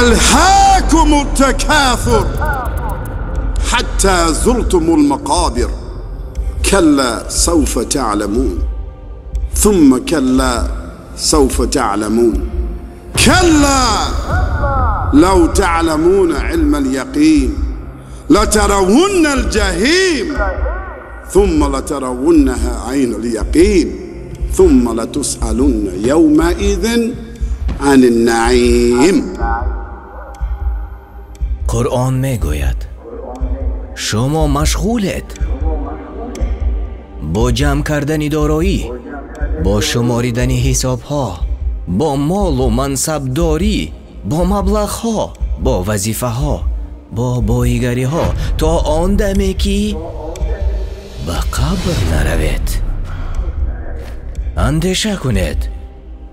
ألهاكم التكاثر حتى زرتم المقابر كلا سوف تعلمون ثم كلا سوف تعلمون كلا لو تعلمون علم اليقين لترون الجحيم ثم لترونها عين اليقين ثم لتسألن يومئذ عن النعیم. قرآن میگوید شما مشغولید با جمع کردن دارایی، با شماریدن حساب ها، با مال و منصب داری، با مبلغ ها، با وظیفه ها، با بایگری ها تا آن دمی که به قبر نروید. اندیشه کنید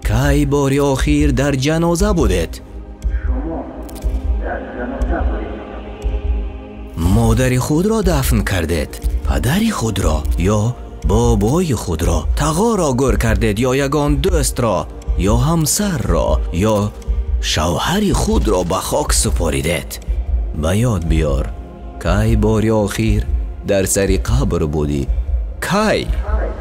کی باری آخر در جنازه بودید؟ مادر خود را دفن کردید، پدر خود را یا بابای خود را تقا را گر کردید، یا یگان دوست را یا همسر را یا شوهر خود را به خاک سپاریدید. به یاد بیار کی باری آخر در سر قبر بودی؟ کی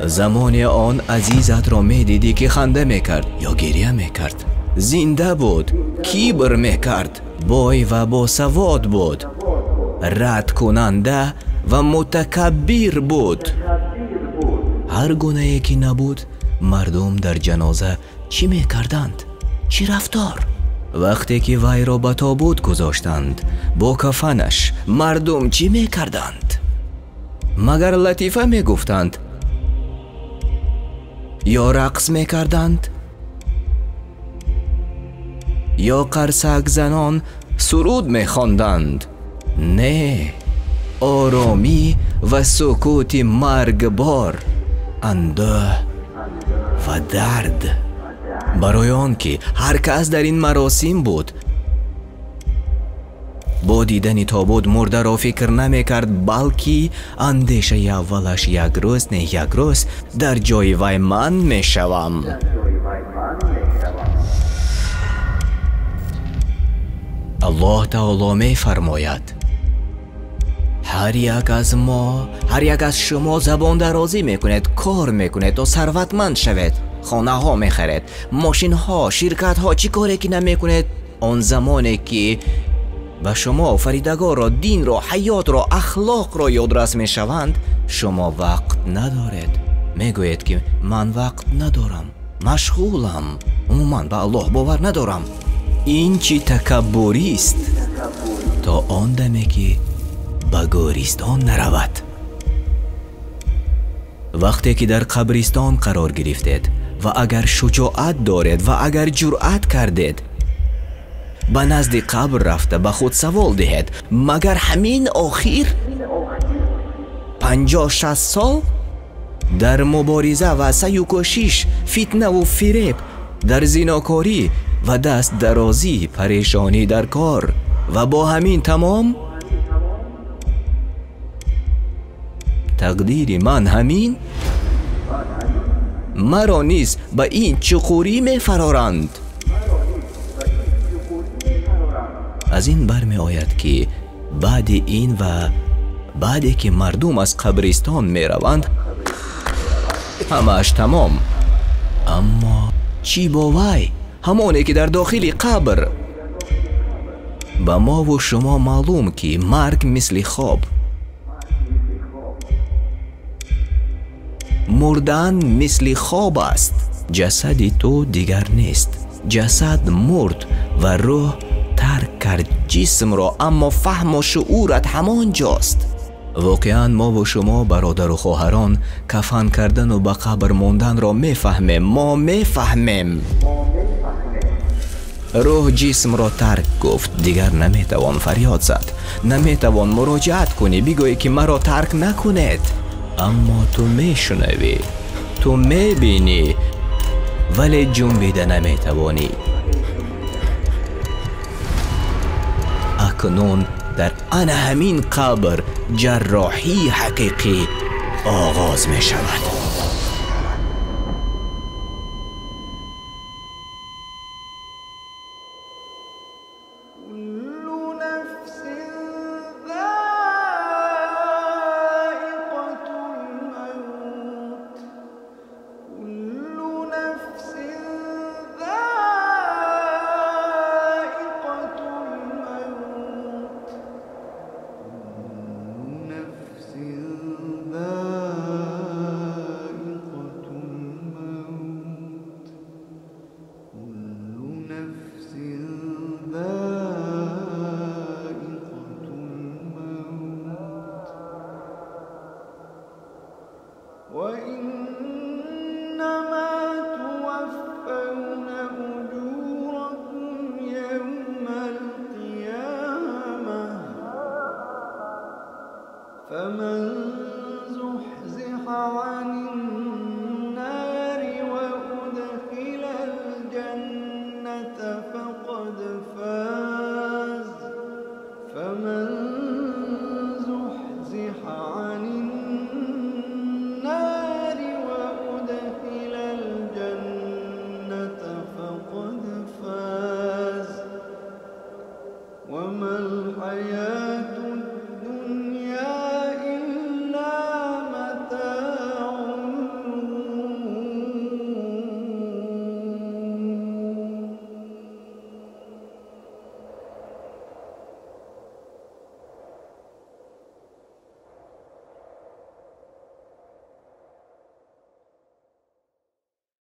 زمان آن عزیزت را می دیدی که خنده می کرد یا گریه می کرد؟ زنده بود، کیبر می کرد، بای و با سواد بود، رد کننده و متکبر بود. هر گونه که نبود مردم در جنازه چی می کردند؟ چی رفتار؟ وقتی که وی را به تابوت گذاشتند با کفنش مردم چی می کردند؟ مگر لطیفه می گفتند یا رقص می کردند یا قرصک زنان سرود می خواندند؟ نه، آرامی و سکوت مرگبار، اندوه و درد برای آن که هر کس در این مراسم بود. با دیدن تابوت مرده را فکر نمی کرد، بلکه اندیشه اولش یک روز نه یک روز در جای وی من می شوم. الله تعالی می فرماید هر یک از ما، هر یک از شما زبان درازی میکنید، کار میکنید تا ثروتمند شوید، خانه ها میخرید، ماشین ها، شرکت ها، چی کاری که نمیکنید؟ آن زمانی که به شما آفریدگار را، دین را، حیات را، اخلاق را یادرس میشوند، شما وقت ندارید. میگوید که من وقت ندارم، مشغولم، عموما به الله باور ندارم. این چی تکبری است تا آن دمی که به گورستان نرود. وقتی که در قبرستان قرار گرفتید و اگر شجاعت دارید و اگر جرأت کردید به نزد قبر رفته به خود سوال دهید مگر همین آخر 50-60 سال در مبارزه و سعی و کوشش، فتنه و فریب، در زناکاری و دست درازی، پریشانی در کار و با همین تمام تقدیر من همین، مرا نیز به این چقوری می فرارند. از این برمی آید که بعد این و بعدی که مردم از قبرستان می روند همش تمام. اما چی با وی؟ همانی که در داخل قبر؟ به ما و شما معلوم که مرگ مثل خواب، مردن مثل خواب است. جسد تو دیگر نیست، جسد مرد و روح ترک کرد جسم را، اما فهم و شعورت همان جاست. واقعا ما و شما برادر و خواهران کفن کردن و به قبر موندن را میفهمیم. ما میفهمیم. روح جسم را ترک گفت، دیگر نمیتوان فریاد زد، نمیتوان مراجعت کنی بگویی که مرا ترک نکنید. اما تو میشنوی، تو میبینی، ولی جنبیده نمیتوانی. اکنون در آن همین قبر جراحی حقیقی آغاز می شود. فمن